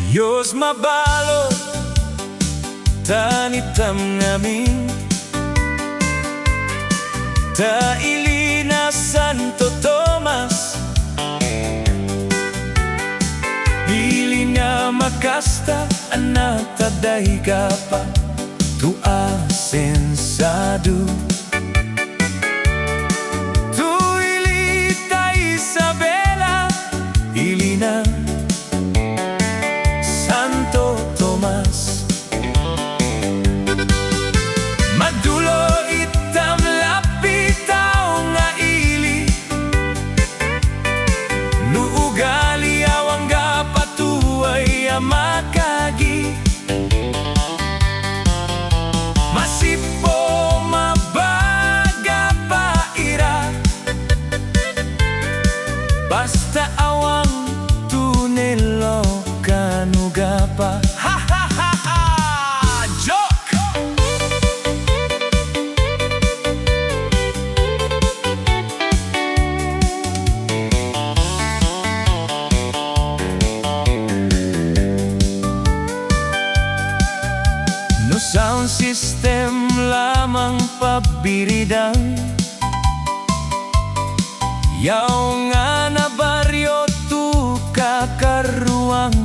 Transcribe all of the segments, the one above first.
Diyos mabalot, tanitam namin, ta ILI na Santo Tomas, ILI na makasta, anak taday ka pa, tua sensado. Tu ILI ta Isabela, ILI na Santo Tomas, madulo itam lapitaw nga ILI, nuugali awang gapatuay amakagi, masipo mabaga paira, basta awang tunelo kanuga pa. Ha ha ha ha! Joke! No sound system lamang pabiridang, yaw nga na baryo tu kakaruang,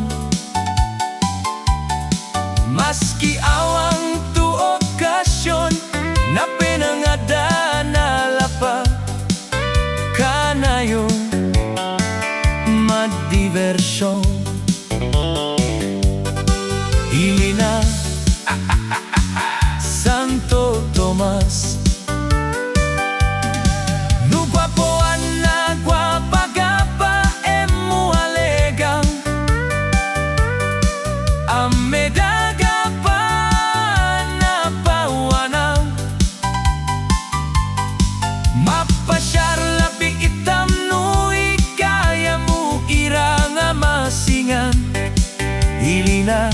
maski awang tu okasyon na pinangada na lapa kanayo madiversyon. ILI na Santo Tomas, no guapoan na guapagapa emu alegang amedaga pa na pawanang, mapasyar labi itam nui kaya mo irang masingan. ILI na